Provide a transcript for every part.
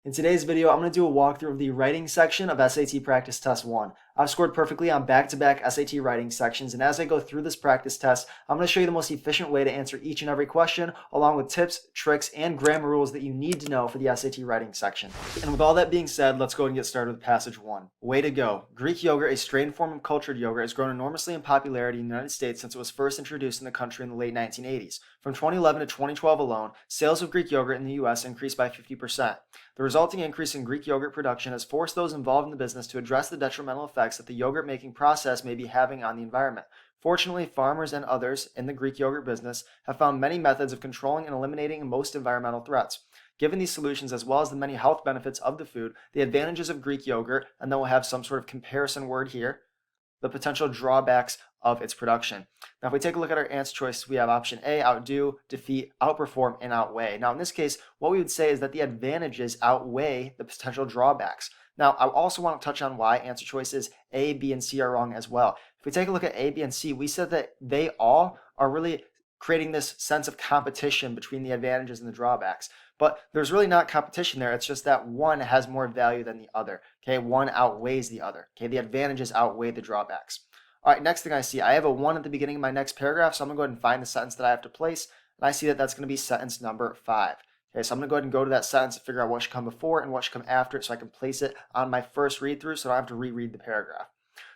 In today's video, I'm going to do a walkthrough of the writing section of SAT Practice Test 1. I've scored perfectly on back-to-back SAT writing sections, and as I go through this practice test, I'm going to show you the most efficient way to answer each and every question, along with tips, tricks, and grammar rules that you need to know for the SAT writing section. And with all that being said, let's go and get started with passage 1. Way to go! Greek yogurt, a strained form of cultured yogurt, has grown enormously in popularity in the United States since it was first introduced in the country in the late 1980s. From 2011 to 2012 alone, sales of Greek yogurt in the U.S. increased by 50%. The resulting increase in Greek yogurt production has forced those involved in the business to address the detrimental effects that the yogurt making process may be having on the environment. Fortunately, farmers and others in the Greek yogurt business have found many methods of controlling and eliminating most environmental threats. Given these solutions, as well as the many health benefits of the food, the advantages of Greek yogurt, and then we'll have some sort of comparison word here, the potential drawbacks of its production. Now, if we take a look at our answer choices, we have option A, outdo, defeat, outperform, and outweigh. Now, in this case, what we would say is that the advantages outweigh the potential drawbacks. Now, I also want to touch on why answer choices A, B, and C are wrong as well. If we take a look at A, B, and C, we said that they all are really creating this sense of competition between the advantages and the drawbacks. But there's really not competition there. It's just that one has more value than the other. Okay, one outweighs the other. Okay, the advantages outweigh the drawbacks. All right, next thing I see, I have a 1 at the beginning of my next paragraph, so I'm going to go ahead and find the sentence that I have to place, and I see that that's going to be sentence number 5. Okay, so I'm going to go ahead and go to that sentence and figure out what should come before and what should come after it so I can place it on my first read through so I don't have to reread the paragraph.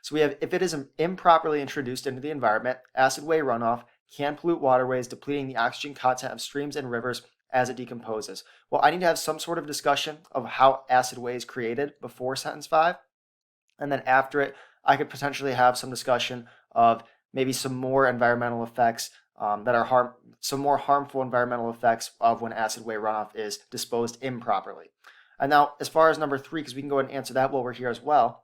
So we have, if it is improperly introduced into the environment, acid way runoff can pollute waterways, depleting the oxygen content of streams and rivers as it decomposes. Well, I need to have some sort of discussion of how acid way is created before sentence 5, and then after it, I could potentially have some discussion of maybe some more environmental effects that are some more harmful environmental effects of when acid way runoff is disposed improperly. And now, as far as number 3, because we can go ahead and answer that while we're here as well,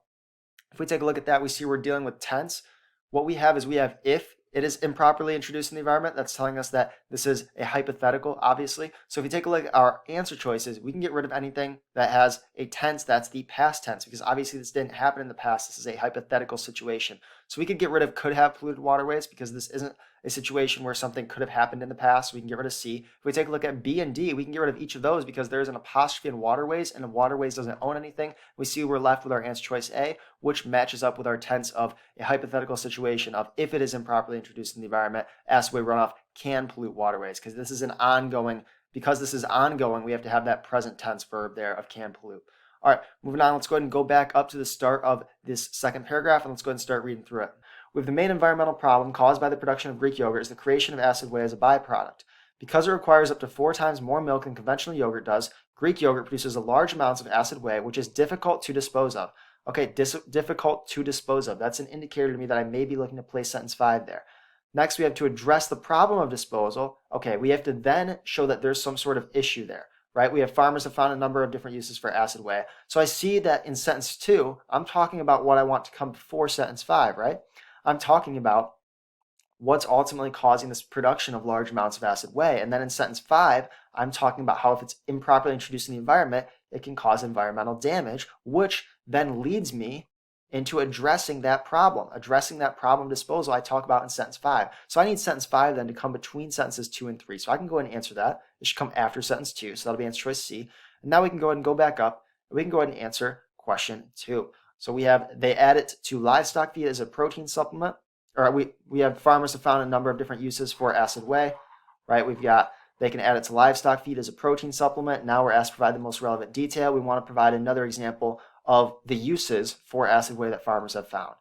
if we take a look at that, we see we're dealing with tense. What we have is we have if it is improperly introduced in the environment. That's telling us that this is a hypothetical, obviously. So if you take a look at our answer choices, we can get rid of anything that has a tense that's the past tense, because obviously this didn't happen in the past. This is a hypothetical situation. So we could get rid of could have polluted waterways because this isn't a situation where something could have happened in the past. So we can get rid of C. If we take a look at B and D, we can get rid of each of those because there's an apostrophe in waterways, and waterways doesn't own anything. We see we're left with our answer choice A, which matches up with our tense of a hypothetical situation of if it is improperly introduced in the environment, acid way runoff can pollute waterways, because this is ongoing, we have to have that present tense verb there of can pollute. All right, moving on, let's go ahead and go back up to the start of this second paragraph, and let's go ahead and start reading through it. With the main environmental problem caused by the production of Greek yogurt is the creation of acid way as a byproduct. Because it requires up to 4 times more milk than conventional yogurt does, Greek yogurt produces large amounts of acid way, which is difficult to dispose of. Okay, difficult to dispose of. That's an indicator to me that I may be looking to place sentence 5 there. Next, we have to address the problem of disposal. Okay, we have to then show that there's some sort of issue there, right? We have farmers have found a number of different uses for acid way. So I see that in sentence 2, I'm talking about what I want to come before sentence 5, right? I'm talking about what's ultimately causing this production of large amounts of acid way. And then in sentence 5, I'm talking about how if it's improperly introduced in the environment, it can cause environmental damage, which then leads me into addressing that problem disposal I talk about in sentence 5. So I need sentence 5 then to come between sentences 2 and 3. So I can go ahead and answer that. It should come after sentence 2. So that'll be answer choice C. And now we can go ahead and go back up. And we can go ahead and answer question 2. So we have, they add it to livestock feed as a protein supplement. Or we have farmers have found a number of different uses for acid way, right? We've got, they can add it to livestock feed as a protein supplement. Now we're asked to provide the most relevant detail. We want to provide another example of the uses for acid way that farmers have found.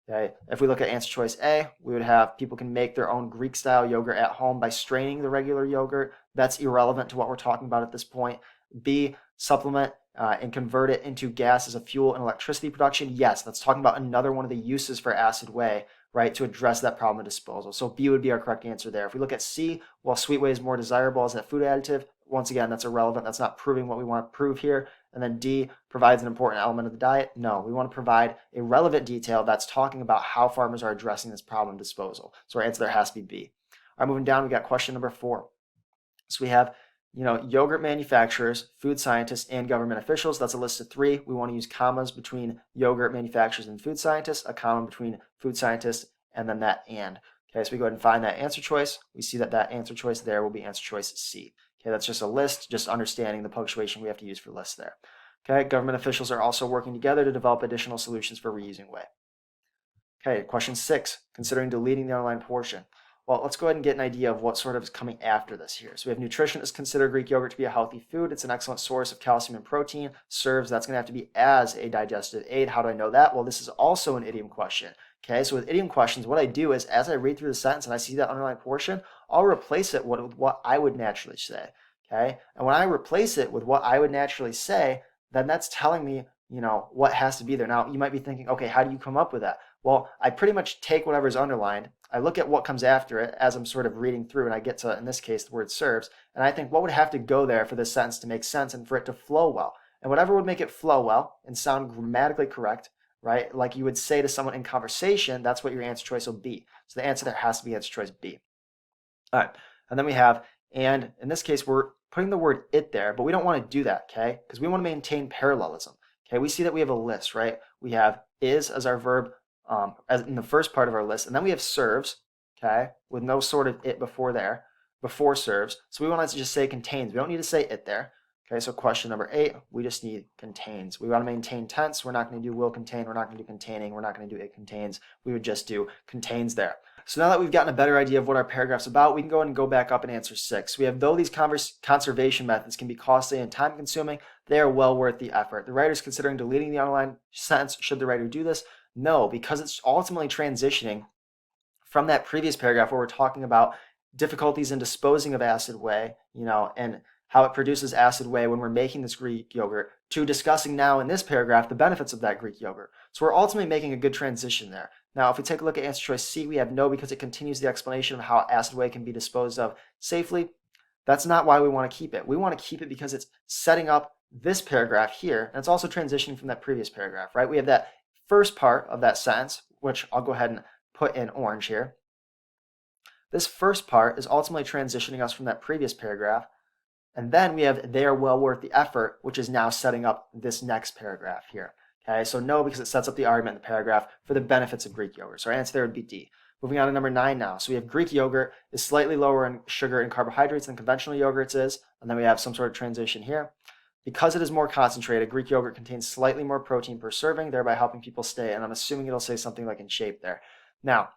Okay? If we look at answer choice A, we would have people can make their own Greek style yogurt at home by straining the regular yogurt. That's irrelevant to what we're talking about at this point. B, supplement and convert it into gas as a fuel in electricity production. Yes, that's talking about another one of the uses for acid way, right, to address that problem of disposal. So B would be our correct answer there. If we look at C, well, sweet whey is more desirable as a food additive. Once again, that's irrelevant. That's not proving what we want to prove here. And then D, provides an important element of the diet. No, we want to provide a relevant detail that's talking about how farmers are addressing this problem of disposal. So our answer there has to be B. All right, moving down, we got question number 4. So we have, yogurt manufacturers, food scientists, and government officials. That's a list of 3. We want to use commas between yogurt manufacturers and food scientists, a comma between food scientists, and then that and. Okay, so we go ahead and find that answer choice. We see that that answer choice there will be answer choice C. Okay, that's just a list, just understanding the punctuation we have to use for lists there. Okay, government officials are also working together to develop additional solutions for reusing whey. Okay, question 6, considering deleting the underlined portion. Well, let's go ahead and get an idea of what sort of is coming after this here. So we have nutritionists consider Greek yogurt to be a healthy food. It's an excellent source of calcium and protein. Serves, that's going to have to be as a digestive aid. How do I know that? Well, this is also an idiom question. Okay, so with idiom questions, what I do is as I read through the sentence and I see that underlined portion, I'll replace it with what I would naturally say. Okay, and when I replace it with what I would naturally say, then that's telling me, what has to be there. Now, you might be thinking, okay, how do you come up with that? Well, I pretty much take whatever's underlined, I look at what comes after it as I'm sort of reading through, and I get to, in this case, the word serves, and I think what would have to go there for this sentence to make sense and for it to flow well? And whatever would make it flow well and sound grammatically correct, right, like you would say to someone in conversation, that's what your answer choice will be. So the answer there has to be answer choice B. All right, and then we have, and in this case, we're putting the word it there, but we don't want to do that, okay, because we want to maintain parallelism. Okay, we see that we have a list, right? We have is as our verb as in the first part of our list, and then we have serves, okay, with no sort of it before serves. So we want to just say contains. We don't need to say it there. Okay, so question number 8, we just need contains. We want to maintain tense. We're not going to do will contain. We're not going to do containing. We're not going to do it contains. We would just do contains there. So now that we've gotten a better idea of what our paragraph's about, we can go ahead and go back up and answer 6. We have, though these conservation methods can be costly and time consuming, they are well worth the effort. The writer is considering deleting the underlined sentence. Should the writer do this? No, because it's ultimately transitioning from that previous paragraph where we're talking about difficulties in disposing of acid whey, and how it produces acid whey when we're making this Greek yogurt, to discussing now in this paragraph the benefits of that Greek yogurt. So we're ultimately making a good transition there. Now, if we take a look at answer choice C, we have no because it continues the explanation of how acid whey can be disposed of safely. That's not why we want to keep it. We want to keep it because it's setting up this paragraph here, and it's also transitioning from that previous paragraph, right? We have that first part of that sentence, which I'll go ahead and put in orange here. This first part is ultimately transitioning us from that previous paragraph. And then we have they are well worth the effort, which is now setting up this next paragraph here. Okay, so no, because it sets up the argument in the paragraph for the benefits of Greek yogurt. So our answer there would be D. Moving on to number 9 now. So we have Greek yogurt is slightly lower in sugar and carbohydrates than conventional yogurts is. And then we have some sort of transition here. Because it is more concentrated, Greek yogurt contains slightly more protein per serving, thereby helping people stay. And I'm assuming it'll say something like in shape there. Now,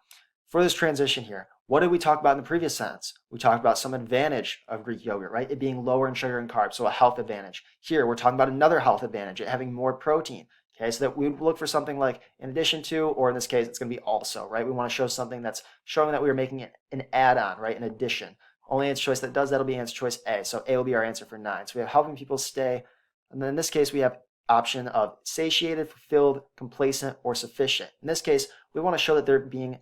for this transition here, what did we talk about in the previous sentence? We talked about some advantage of Greek yogurt, right? It being lower in sugar and carbs, so a health advantage. Here, we're talking about another health advantage, it having more protein. Okay, so that we would look for something like in addition to, or in this case, it's going to be also, right? We want to show something that's showing that we are making it an add-on, right? An addition. Only answer choice that does that will be answer choice A. So A will be our answer for 9. So we have helping people stay. And then in this case, we have option of satiated, fulfilled, complacent, or sufficient. In this case, we want to show that they're being,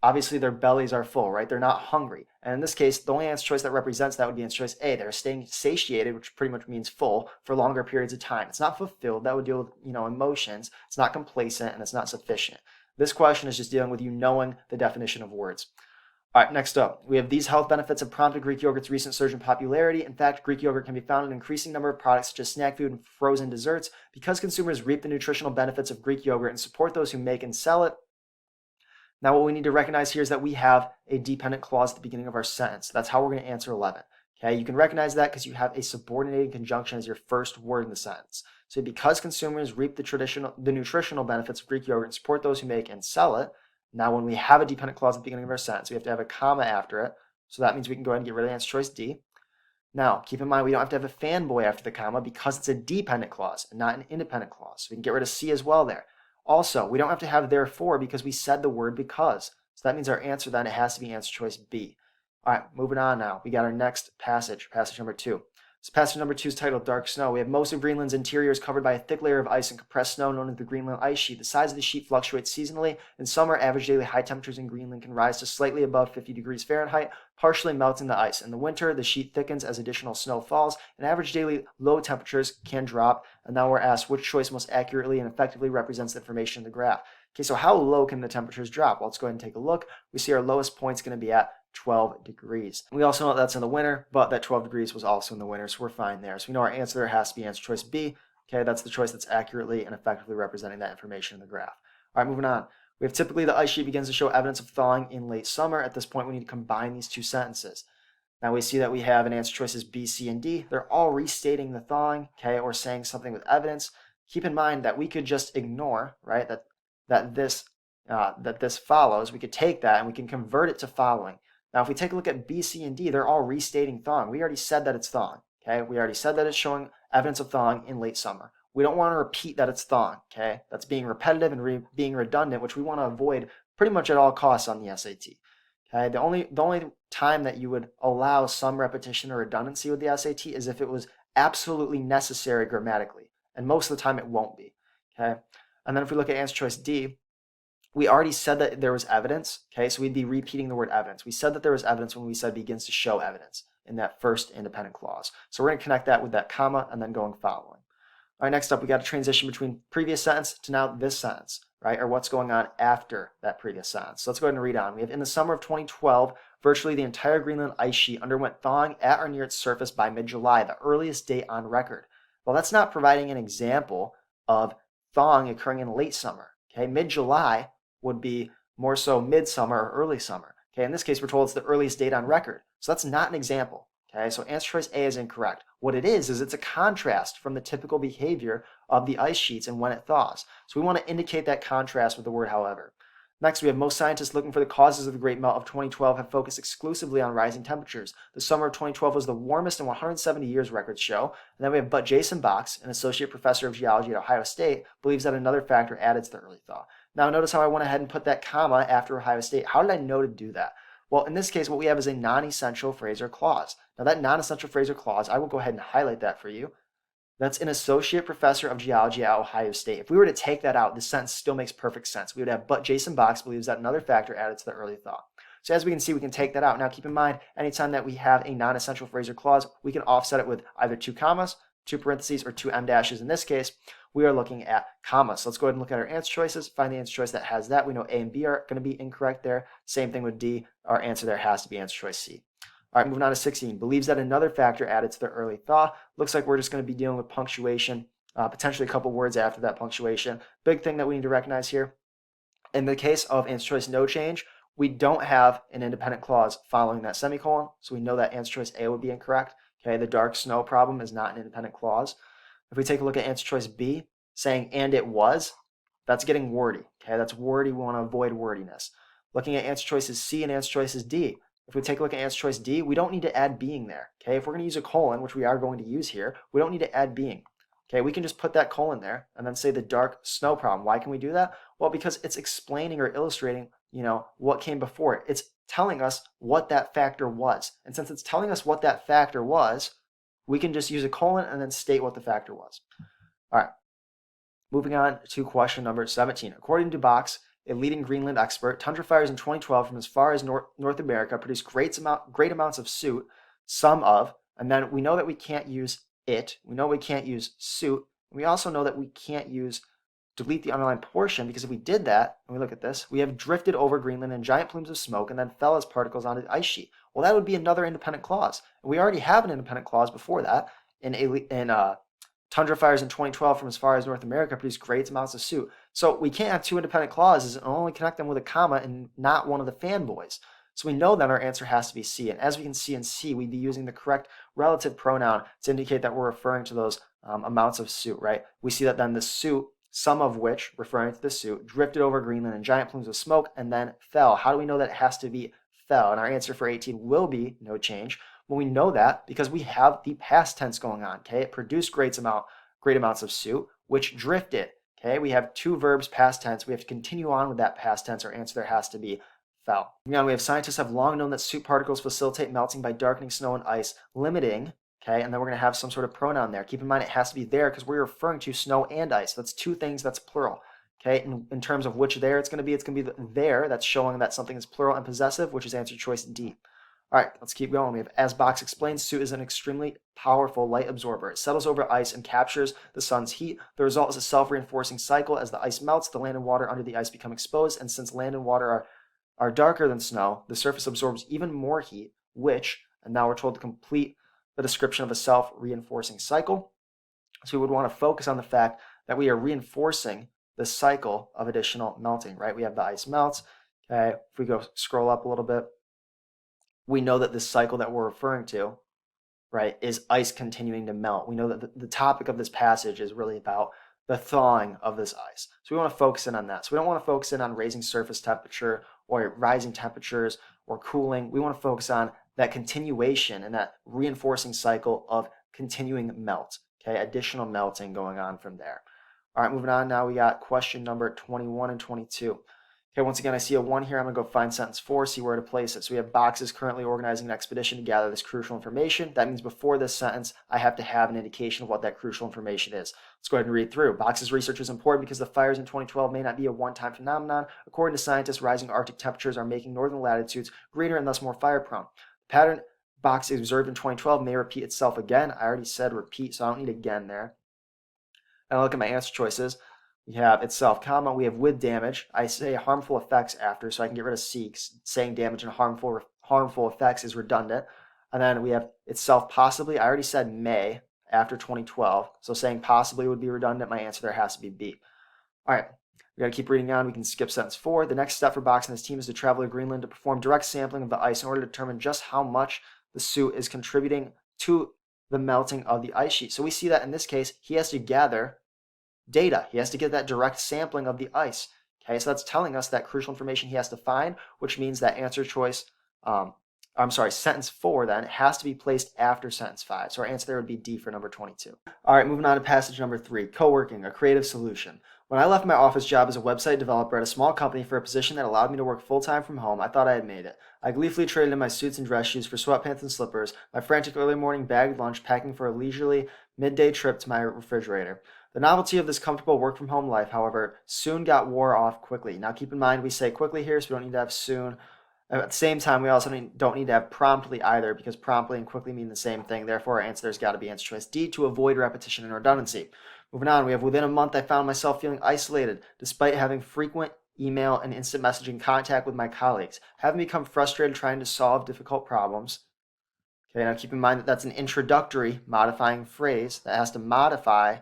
obviously their bellies are full, right? They're not hungry. And in this case, the only answer choice that represents that would be answer choice A. They're staying satiated, which pretty much means full, for longer periods of time. It's not fulfilled. That would deal with, emotions. It's not complacent, and it's not sufficient. This question is just dealing with you knowing the definition of words. All right, next up, we have these health benefits have prompted Greek yogurt's recent surge in popularity. In fact, Greek yogurt can be found in an increasing number of products such as snack food and frozen desserts. Because consumers reap the nutritional benefits of Greek yogurt and support those who make and sell it. Now, what we need to recognize here is that we have a dependent clause at the beginning of our sentence. That's how we're going to answer 11. Okay, you can recognize that because you have a subordinating conjunction as your first word in the sentence. So because consumers reap the nutritional benefits of Greek yogurt and support those who make and sell it. Now, when we have a dependent clause at the beginning of our sentence, we have to have a comma after it. So that means we can go ahead and get rid of answer choice D. Now, keep in mind, we don't have to have a fanboy after the comma because it's a dependent clause and not an independent clause. So we can get rid of C as well there. Also, we don't have to have therefore because we said the word because. So that means our answer then, it has to be answer choice B. All right, moving on now. We got our next passage number 2. This passage number 2 is titled Dark Snow. We have most of Greenland's interior is covered by a thick layer of ice and compressed snow known as the Greenland ice sheet. The size of the sheet fluctuates seasonally. In summer, average daily high temperatures in Greenland can rise to slightly above 50 degrees Fahrenheit, partially melting the ice. In the winter, the sheet thickens as additional snow falls, and average daily low temperatures can drop. And now we're asked which choice most accurately and effectively represents the information in the graph. Okay, so how low can the temperatures drop? Well, let's go ahead and take a look. We see our lowest point is going to be at 12 degrees. We also know that's in the winter, but that 12 degrees was also in the winter, so we're fine there. So we know our answer there has to be answer choice B. Okay, that's the choice that's accurately and effectively representing that information in the graph. All right, moving on. We have typically the ice sheet begins to show evidence of thawing in late summer. At this point, we need to combine these two sentences. Now we see that we have an answer choices B, C, and D. They're all restating the thawing, okay, or saying something with evidence. Keep in mind that we could just ignore, right, that this follows. We could take that and we can convert it to following. Now, if we take a look at B, C, and D, they're all restating thawing. We already said that it's thawing, okay? We already said that it's showing evidence of thawing in late summer. We don't want to repeat that it's thawing, okay? That's being repetitive and being redundant, which we want to avoid pretty much at all costs on the SAT. Okay, the only time that you would allow some repetition or redundancy with the SAT is if it was absolutely necessary grammatically, and most of the time it won't be. Okay, and then if we look at answer choice D, we already said that there was evidence. Okay, so we'd be repeating the word evidence. We said that there was evidence when we said begins to show evidence in that first independent clause. So we're going to connect that with that comma and then going following. All right, next up, we got a transition between previous sentence to now this sentence, right? Or what's going on after that previous sentence. So let's go ahead and read on. We have, in the summer of 2012, virtually the entire Greenland ice sheet underwent thawing at or near its surface by mid-July, the earliest date on record. Well, that's not providing an example of thawing occurring in late summer. Okay, mid-July would be more so midsummer or early summer. Okay, in this case, we're told it's the earliest date on record. So that's not an example. Okay, so answer choice A is incorrect. What it is it's a contrast from the typical behavior of the ice sheets and when it thaws. So we want to indicate that contrast with the word however. Next, we have most scientists looking for the causes of the Great Melt of 2012 have focused exclusively on rising temperatures. The summer of 2012 was the warmest in 170 years, records show. And then we have but Jason Box, an associate professor of geology at Ohio State, believes that another factor added to the early thaw. Now notice how I went ahead and put that comma after Ohio State. How did I know to do that? Well, in this case, what we have is a non-essential phrase or clause. Now that non-essential phrase or clause, I will go ahead and highlight that for you. That's an associate professor of geology at Ohio State. If we were to take that out, the sentence still makes perfect sense. We would have, but Jason Box believes that another factor added to the early thaw. So as we can see, we can take that out. Now keep in mind, anytime that we have a non-essential phrase or clause, we can offset it with either two commas, two parentheses, or two em dashes. In this case, we are looking at commas. So let's go ahead and look at our answer choices. Find the answer choice that has that. We know A and B are going to be incorrect there. Same thing with D. Our answer there has to be answer choice C. All right, moving on to 16. Believes that another factor added to the early thaw. Looks like we're just going to be dealing with punctuation, potentially a couple words after that punctuation. Big thing that we need to recognize here. In the case of answer choice no change, we don't have an independent clause following that semicolon, so we know that answer choice A would be incorrect. Okay, the dark snow problem is not an independent clause. If we take a look at answer choice B, saying and it was, that's getting wordy. Okay, that's wordy. We want to avoid wordiness. Looking at answer choices C and answer choices D. If we take a look at answer choice D, we don't need to add being there. Okay, if we're going to use a colon, which we are going to use here, we don't need to add being. Okay, we can just put that colon there and then say the dark snow problem. Why can we do that? Well, because it's explaining or illustrating, what came before it. It's telling us what that factor was. And since it's telling us what that factor was, we can just use a colon and then state what the factor was. All right, moving on to question number 17. According to Box, a leading Greenland expert, tundra fires in 2012 from as far as North America produced great amounts of soot, and then we know that we can't use it. We know we can't use soot. We also know that we can't use delete the underlined portion, because if we did that, and we look at this, we have drifted over Greenland in giant plumes of smoke and then fell as particles onto the ice sheet. Well, that would be another independent clause. And we already have an independent clause before that in tundra fires in 2012 from as far as North America produced great amounts of soot. So we can't have two independent clauses and only connect them with a comma and not one of the fanboys. So we know that our answer has to be C. And as we can see in C, we'd be using the correct relative pronoun to indicate that we're referring to those amounts of soot, right? We see that then the soot, some of which, referring to the soot, drifted over Greenland in giant plumes of smoke and then fell. How do we know that it has to be fell? And our answer for 18 will be no change. Well, we know that because we have the past tense going on, okay? It produced great amounts of soot, which drifted, okay? We have two verbs, past tense. We have to continue on with that past tense. Our answer there has to be fell. Moving on, we have scientists have long known that soot particles facilitate melting by darkening snow and ice, limiting, okay? And then we're going to have some sort of pronoun there. Keep in mind it has to be there because we're referring to snow and ice. That's two things, that's plural. Okay, in terms of which there it's going to be the there. That's showing that something is plural and possessive, which is answer choice D. All right, let's keep going. We have, as Box explains, soot is an extremely powerful light absorber. It settles over ice and captures the sun's heat. The result is a self-reinforcing cycle. As the ice melts, the land and water under the ice become exposed, and since land and water are darker than snow, the surface absorbs even more heat, which, and now we're told to complete the description of a self-reinforcing cycle. So we would want to focus on the fact that we are reinforcing the cycle of additional melting, right? We have the ice melts. Okay, if we go scroll up a little bit, we know that this cycle that we're referring to, right, is ice continuing to melt. We know that the topic of this passage is really about the thawing of this ice. So we want to focus in on that. So we don't want to focus in on raising surface temperature or rising temperatures or cooling. We want to focus on that continuation and that reinforcing cycle of continuing melt, okay, additional melting going on from there. All right, moving on now, we got question number 21 and 22. Okay, once again, I see a 1 here. I'm going to go find sentence 4, see where to place it. So we have boxes currently organizing an expedition to gather this crucial information. That means before this sentence, I have to have an indication of what that crucial information is. Let's go ahead and read through. Boxes research is important because the fires in 2012 may not be a one-time phenomenon. According to scientists, rising Arctic temperatures are making northern latitudes greener and thus more fire-prone. The pattern box observed in 2012 may repeat itself again. I already said repeat, so I don't need again there. And I look at my answer choices. We have itself, comma, we have with damage. I say harmful effects after, so I can get rid of C. Saying damage and harmful effects is redundant. And then we have itself possibly. I already said may after 2012, so saying possibly would be redundant. My answer there has to be B. All right, we got to keep reading on. We can skip sentence 4. The next step for Box and his team is to travel to Greenland to perform direct sampling of the ice in order to determine just how much the suit is contributing to the melting of the ice sheet. So we see that in this case, he has to gather data. He has to get that direct sampling of the ice. Okay, so that's telling us that crucial information he has to find, which means that answer choice, sentence 4 then has to be placed after sentence 5. So our answer there would be D for number 22. All right, moving on to passage number 3, co-working, a creative solution. When I left my office job as a website developer at a small company for a position that allowed me to work full-time from home, I thought I had made it. I gleefully traded in my suits and dress shoes for sweatpants and slippers, my frantic early morning bagged lunch packing for a leisurely midday trip to my refrigerator. The novelty of this comfortable work-from-home life, however, soon got wore off quickly. Now keep in mind, we say quickly here, so we don't need to have soon. At the same time, we also don't need to have promptly either, because promptly and quickly mean the same thing. Therefore, our answer there's got to be answer choice D, to avoid repetition and redundancy. Moving on, we have within a month, I found myself feeling isolated, despite having frequent email and instant messaging contact with my colleagues, having become frustrated trying to solve difficult problems. Okay, now keep in mind that that's an introductory modifying phrase that has to modify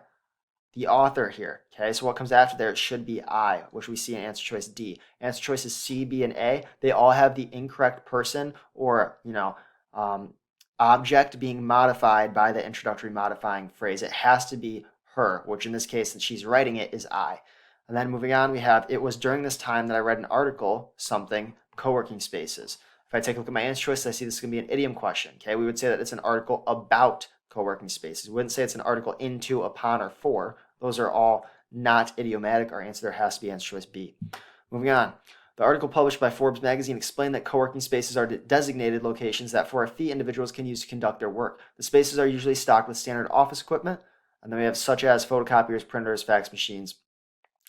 the author here. Okay, so what comes after there? It should be I, which we see in answer choice D. Answer choices C, B, and A. They all have the incorrect person or object being modified by the introductory modifying phrase. It has to be her, which in this case, since she's writing it, is I. And then moving on, we have it was during this time that I read an article, something, co-working spaces. If I take a look at my answer choice, I see this is going to be an idiom question. Okay, we would say that it's an article about co-working spaces. We wouldn't say it's an article into, upon, or for. Those are all not idiomatic. Our answer there has to be answer choice B. Moving on. The article published by Forbes magazine explained that co-working spaces are designated locations that for a fee individuals can use to conduct their work. The spaces are usually stocked with standard office equipment, and then we have such as photocopiers, printers, fax machines.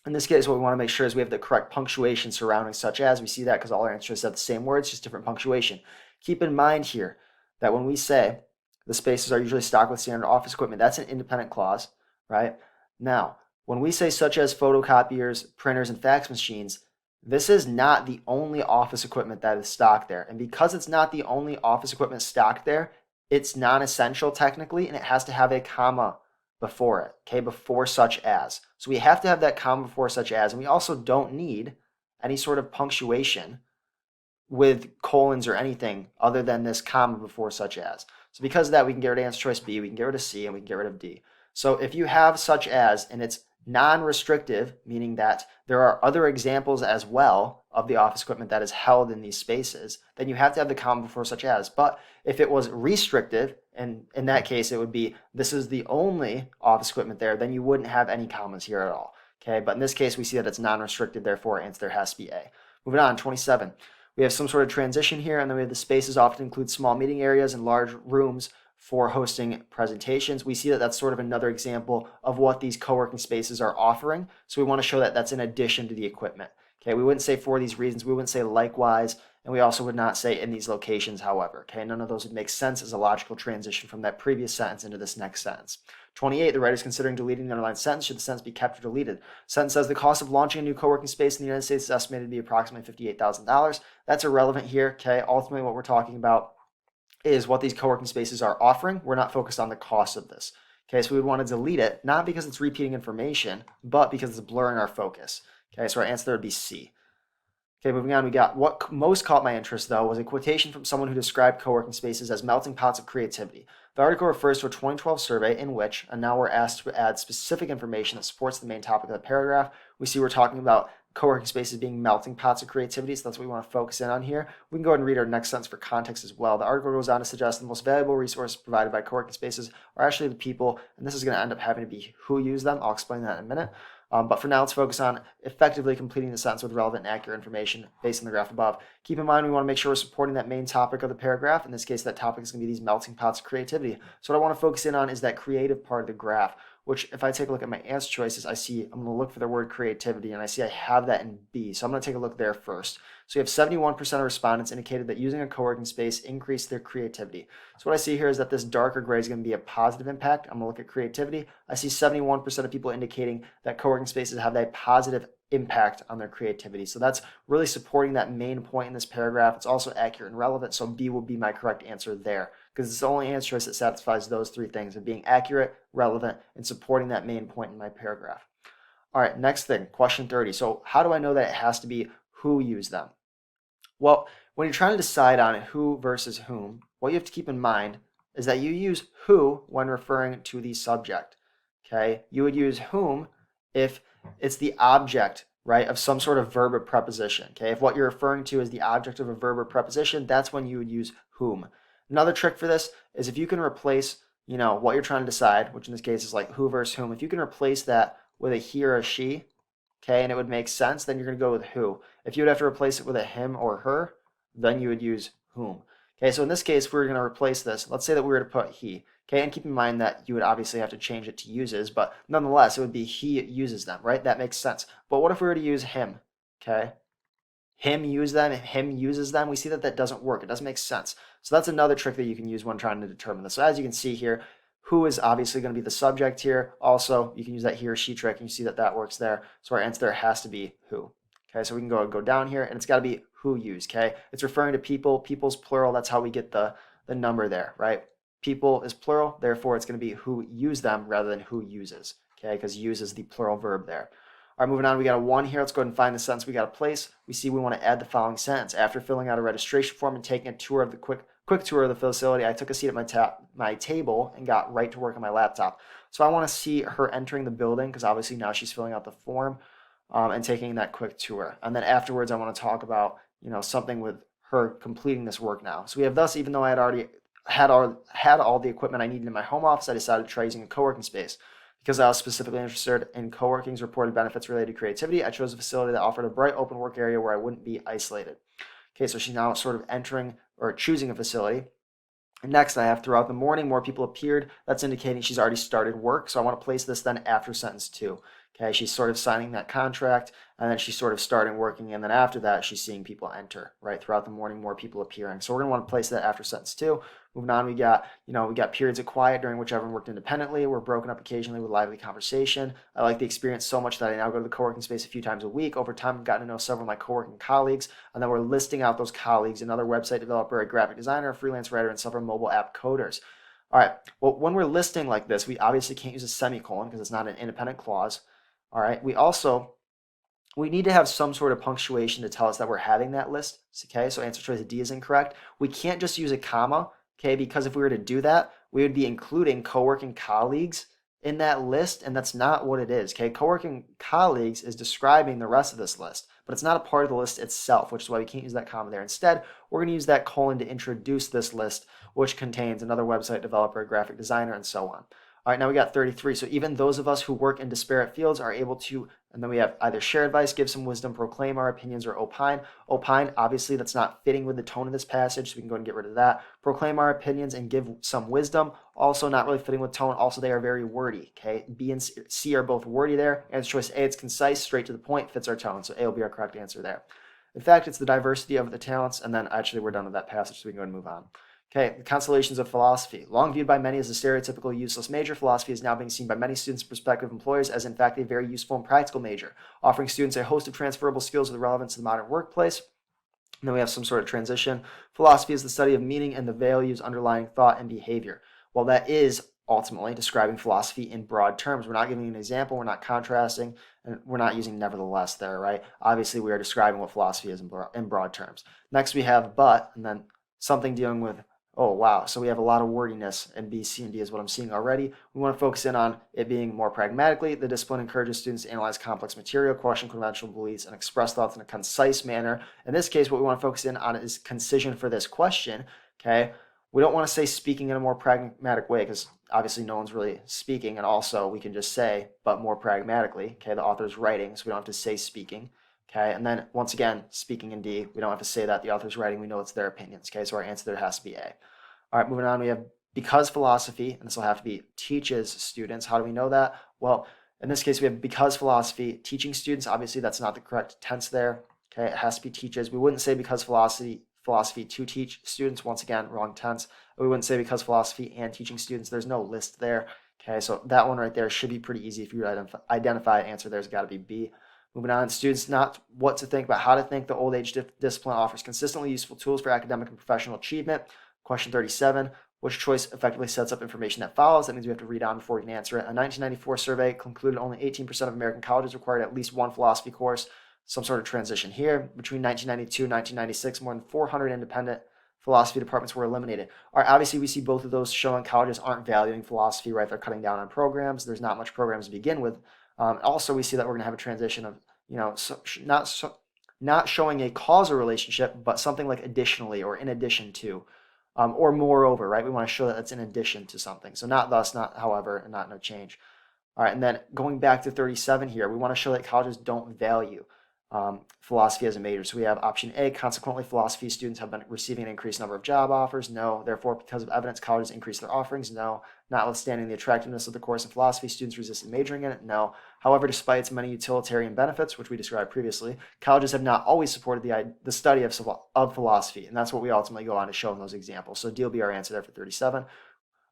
In this case, what we want to make sure is we have the correct punctuation surrounding such as. We see that because all our answers have the same words, just different punctuation. Keep in mind here that when we say the spaces are usually stocked with standard office equipment, that's an independent clause, right? Now, when we say such as photocopiers, printers, and fax machines, this is not the only office equipment that is stocked there. And because it's not the only office equipment stocked there, it's non-essential technically, and it has to have a comma before it, okay, before such as. So we have to have that comma before such as, and we also don't need any sort of punctuation with colons or anything other than this comma before such as. So because of that, we can get rid of answer choice B, we can get rid of C, and we can get rid of D. So if you have such as, and it's non-restrictive, meaning that there are other examples as well of the office equipment that is held in these spaces, then you have to have the comma before such as. But if it was restrictive, and in that case it would be this is the only office equipment there, then you wouldn't have any commas here at all. Okay, but in this case we see that it's non-restricted, therefore answer there has to be A. Moving on, 27. We have some sort of transition here, and then we have the spaces often include small meeting areas and large rooms for hosting presentations. We see that that's sort of another example of what these co-working spaces are offering. So we want to show that that's in addition to the equipment. Okay, we wouldn't say for these reasons, we wouldn't say likewise, and we also would not say in these locations, however. Okay, none of those would make sense as a logical transition from that previous sentence into this next sentence. 28, the writer is considering deleting the underlined sentence. Should the sentence be kept or deleted? Sentence says the cost of launching a new co-working space in the United States is estimated to be approximately $58,000. That's irrelevant here. Okay, ultimately what we're talking about is what these co-working spaces are offering. We're not focused on the cost of this. Okay, so we would want to delete it, not because it's repeating information, but because it's blurring our focus. Okay, so our answer there would be C. Okay, moving on, we got what most caught my interest, though, was a quotation from someone who described co-working spaces as melting pots of creativity. The article refers to a 2012 survey in which, and now we're asked to add specific information that supports the main topic of the paragraph. We see we're talking about co-working spaces being melting pots of creativity, so that's what we want to focus in on here. We can go ahead and read our next sentence for context as well. The article goes on to suggest the most valuable resources provided by co-working spaces are actually the people, and this is going to end up having to be who use them. I'll explain that in a minute. But for now, let's focus on effectively completing the sentence with relevant and accurate information based on the graph above. Keep in mind, we want to make sure we're supporting that main topic of the paragraph. In this case, that topic is going to be these melting pots of creativity. So what I want to focus in on is that creative part of the graph, which if I take a look at my answer choices, I see I'm going to look for the word creativity, and I see I have that in B. So I'm going to take a look there first. So you have 71% of respondents indicated that using a co-working space increased their creativity. So what I see here is that this darker gray is going to be a positive impact. I'm going to look at creativity. I see 71% of people indicating that co-working spaces have a positive impact on their creativity. So that's really supporting that main point in this paragraph. It's also accurate and relevant. So B will be my correct answer there, because it's the only answer choice that satisfies those three things of being accurate, relevant, and supporting that main point in my paragraph. All right, next thing, question 30. So how do I know that it has to be who used them? Well, when you're trying to decide on who versus whom, what you have to keep in mind is that you use who when referring to the subject. Okay, you would use whom if it's the object, right, of some sort of verb or preposition. Okay, if what you're referring to is the object of a verb or preposition, that's when you would use whom. Another trick for this is if you can replace, what you're trying to decide, which in this case is like who versus whom, if you can replace that with a he or a she, okay, and it would make sense, then you're going to go with who. If you would have to replace it with a him or her, then you would use whom. Okay, so in this case, we're going to replace this. Let's say that we were to put he. Okay, and keep in mind that you would obviously have to change it to uses, but nonetheless, it would be he uses them, right? That makes sense. But what if we were to use him? Okay, him use them, him uses them. We see that that doesn't work. It doesn't make sense. So that's another trick that you can use when trying to determine this. So as you can see here, who is obviously going to be the subject here. Also, you can use that he or she trick, and you see that that works there. So our answer there has to be who. Okay, so we can go down here, and it's got to be who used. Okay, it's referring to people. People's plural. That's how we get the number there, right? People is plural, therefore it's going to be who use them rather than who uses. Okay, because use is the plural verb there. All right, moving on, we got a 1 here. Let's go ahead and find the sentence we got to place. We see we want to add the following sentence. After filling out a registration form and taking a tour of the quick tour of the facility, I took a seat at my table and got right to work on my laptop. So I want to see her entering the building because obviously now she's filling out the form and taking that quick tour. And then afterwards, I want to talk about something with her completing this work now. So we have thus, even though I had already had all the equipment I needed in my home office, I decided to try using a co-working space. Because I was specifically interested in co-working's reported benefits related to creativity, I chose a facility that offered a bright open work area where I wouldn't be isolated. Okay, so she's now sort of entering or choosing a facility. And next, I have throughout the morning, more people appeared. That's indicating she's already started work. So I want to place this then after sentence 2. Okay, she's sort of signing that contract, and then she's sort of starting working, and then after that, she's seeing people enter, right? Throughout the morning, more people appearing. So we're going to want to place that after sentence 2. Moving on, we got periods of quiet during which everyone worked independently. We're broken up occasionally with lively conversation. I like the experience so much that I now go to the co-working space a few times a week. Over time, I've gotten to know several of my co-working colleagues, and then we're listing out those colleagues: another website developer, a graphic designer, a freelance writer, and several mobile app coders. All right, well, when we're listing like this, we obviously can't use a semicolon because it's not an independent clause. All right, we need to have some sort of punctuation to tell us that we're having that list. Okay, so answer choice D is incorrect. We can't just use a comma, okay, because if we were to do that, we would be including co-working colleagues in that list, and that's not what it is. Okay, co-working colleagues is describing the rest of this list, but it's not a part of the list itself, which is why we can't use that comma there. Instead, we're going to use that colon to introduce this list, which contains another website developer, a graphic designer, and so on. All right, now we got 33. So even those of us who work in disparate fields are able to, and then we have either share advice, give some wisdom, proclaim our opinions, or opine. Opine, obviously that's not fitting with the tone of this passage, so we can go ahead and get rid of that. Proclaim our opinions and give some wisdom, also not really fitting with tone. Also, they are very wordy, okay? B and C are both wordy there. Answer choice A, it's concise, straight to the point, fits our tone. So A will be our correct answer there. In fact, it's the diversity of the talents, and then actually we're done with that passage, so we can go ahead and move on. Okay, the constellations of philosophy. Long viewed by many as a stereotypical useless major, philosophy is now being seen by many students and prospective employers as in fact a very useful and practical major, offering students a host of transferable skills with relevance to the modern workplace. And then we have some sort of transition. Philosophy is the study of meaning and the values underlying thought and behavior. Well, that is ultimately describing philosophy in broad terms. We're not giving an example, we're not contrasting, and we're not using nevertheless there, right? Obviously, we are describing what philosophy is in broad terms. Next, we have but, and then something dealing with, oh, wow. So we have a lot of wordiness in B, C, and D is what I'm seeing already. We want to focus in on it being more pragmatically. The discipline encourages students to analyze complex material, question conventional beliefs, and express thoughts in a concise manner. In this case, what we want to focus in on is concision for this question, okay? We don't want to say speaking in a more pragmatic way because obviously no one's really speaking, and also we can just say, but more pragmatically, okay? The author's writing, so we don't have to say speaking. Okay, and then once again, speaking in D, we don't have to say that the author's writing, we know it's their opinions. Okay, so our answer there has to be A. All right, moving on, we have because philosophy, and this will have to be teaches students. How do we know that? Well, in this case, we have because philosophy teaching students. Obviously, that's not the correct tense there. Okay, it has to be teaches. We wouldn't say because philosophy to teach students. Once again, wrong tense. We wouldn't say because philosophy and teaching students. There's no list there. Okay, so that one right there should be pretty easy. If you identify an answer, there's got to be B. Moving on, students not what to think, but how to think. The old age discipline offers consistently useful tools for academic and professional achievement. Question 37, which choice effectively sets up information that follows? That means we have to read on before we can answer it. A 1994 survey concluded only 18% of American colleges required at least one philosophy course. Some sort of transition here. Between 1992 and 1996, more than 400 independent philosophy departments were eliminated. All right, obviously, we see both of those showing colleges aren't valuing philosophy, right? They're cutting down on programs. There's not much programs to begin with. Also, we see that we're going to have a transition of, not showing a causal relationship, but something like additionally or in addition to, or moreover, right? We want to show that it's in addition to something. So not thus, not however, and not no change. All right, and then going back to 37 here, we want to show that colleges don't value philosophy as a major. So we have option A, consequently, philosophy students have been receiving an increased number of job offers. No. Therefore, because of evidence, colleges increase their offerings. No. Notwithstanding the attractiveness of the course in philosophy, students resisted majoring in it. No. However, despite its many utilitarian benefits, which we described previously, colleges have not always supported the study of philosophy, and that's what we ultimately go on to show in those examples. So D will be our answer there for 37.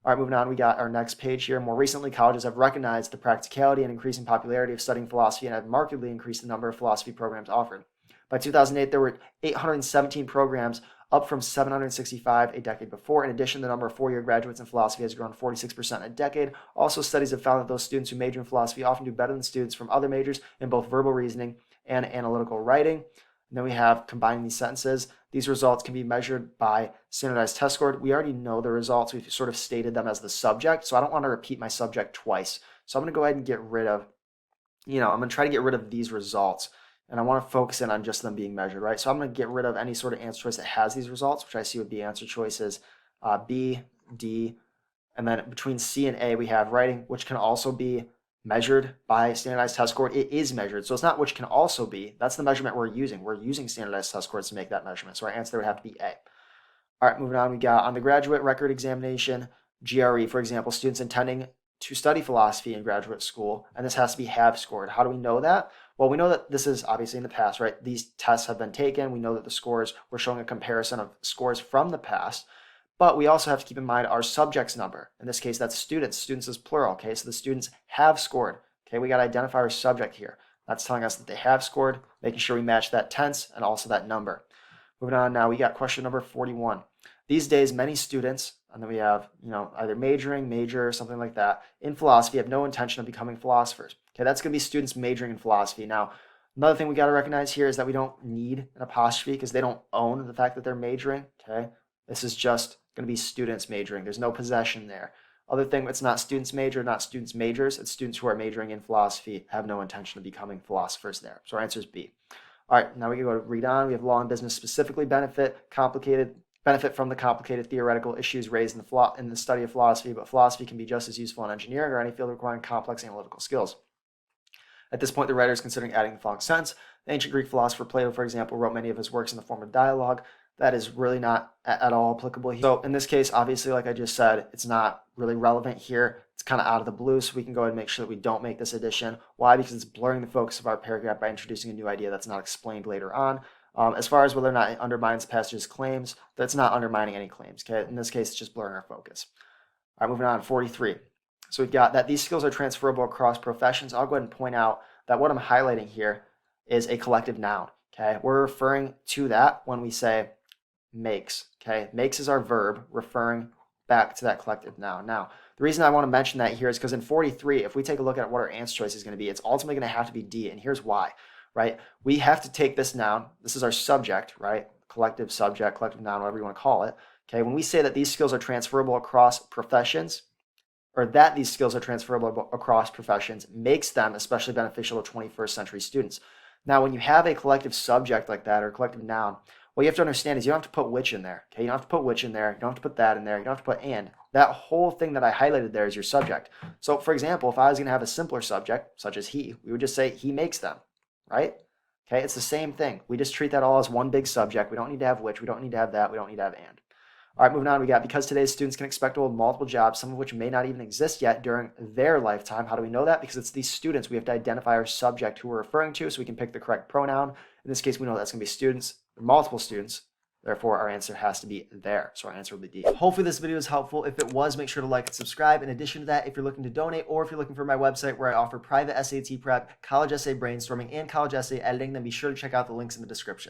All right, moving on, we got our next page here. More recently, colleges have recognized the practicality and increasing popularity of studying philosophy and have markedly increased the number of philosophy programs offered. By 2008, there were 817 programs, up from 765 a decade before. In addition, the number of four-year graduates in philosophy has grown 46% in a decade. Also, studies have found that those students who major in philosophy often do better than students from other majors in both verbal reasoning and analytical writing. And then we have combining these sentences. These results can be measured by standardized test score. We already know the results. We've sort of stated them as the subject, so I don't want to repeat my subject twice. So I'm going to go ahead and get rid of, I'm going to try to get rid of these results, and I want to focus in on just them being measured, right? So I'm going to get rid of any sort of answer choice that has these results, which I see would be answer choices B, D, and then between C and A, we have writing, which can also be measured by standardized test score. It is measured. So it's not which can also be. That's the measurement we're using. We're using standardized test scores to make that measurement. So our answer would have to be A. All right, moving on, we got on the graduate record examination, GRE, for example, students intending to study philosophy in graduate school, and this has to be have scored. How do we know that? Well, we know that this is obviously in the past, right? These tests have been taken. We know that the scores, we're showing a comparison of scores from the past. But we also have to keep in mind our subject's number. In this case, that's students. Students is plural, okay? So the students have scored, okay? We got to identify our subject here. That's telling us that they have scored, making sure we match that tense and also that number. Moving on now, we got question number 41. These days, many students, and then we have, either major, something like that, in philosophy have no intention of becoming philosophers. Okay, that's going to be students majoring in philosophy. Now, another thing we got to recognize here is that we don't need an apostrophe because they don't own the fact that they're majoring, okay? This is just going to be students majoring. There's no possession there. Other thing, it's not students major, not students majors. It's students who are majoring in philosophy, have no intention of becoming philosophers there. So our answer is B. All right, now we can go to read on. We have law and business specifically benefit from the complicated theoretical issues raised in the study of philosophy, but philosophy can be just as useful in engineering or any field requiring complex analytical skills. At this point, the writer is considering adding the following sentence. The ancient Greek philosopher Plato, for example, wrote many of his works in the form of dialogue. That is really not at all applicable here. So in this case, obviously, like I just said, it's not really relevant here. It's kind of out of the blue, so we can go ahead and make sure that we don't make this addition. Why? Because it's blurring the focus of our paragraph by introducing a new idea that's not explained later on. As far as whether or not it undermines the passage's claims, that's not undermining any claims. Okay, in this case, it's just blurring our focus. All right, moving on, 43. So we've got that these skills are transferable across professions. I'll go ahead and point out that what I'm highlighting here is a collective noun. Okay, we're referring to that when we say makes. Okay, makes is our verb referring back to that collective noun. Now, The reason I want to mention that here is because in 43, if we take a look at what our answer choice is going to be, it's ultimately going to have to be D, and here's why, right? We have to take this noun. This is our subject, right? Collective subject, collective noun, whatever you want to call it. Okay, when we say that these skills are transferable across professions, or that these skills are transferable across professions, makes them especially beneficial to 21st century students. Now, when you have a collective subject like that, or a collective noun, what you have to understand is you don't have to put which in there. Okay, you don't have to put which in there. You don't have to put that in there. You don't have to put and. That whole thing that I highlighted there is your subject. So, for example, if I was going to have a simpler subject, such as he, we would just say he makes them, right? Okay, it's the same thing. We just treat that all as one big subject. We don't need to have which. We don't need to have that. We don't need to have and. All right, moving on, we got because today's students can expect to hold multiple jobs, some of which may not even exist yet during their lifetime. How do we know that? Because it's these students. We have to identify our subject who we're referring to so we can pick the correct pronoun. In this case, we know that's going to be students, multiple students. Therefore, our answer has to be there. So our answer will be D. Hopefully this video is helpful. If it was, make sure to like and subscribe. In addition to that, if you're looking to donate or if you're looking for my website where I offer private SAT prep, college essay brainstorming, and college essay editing, then be sure to check out the links in the description.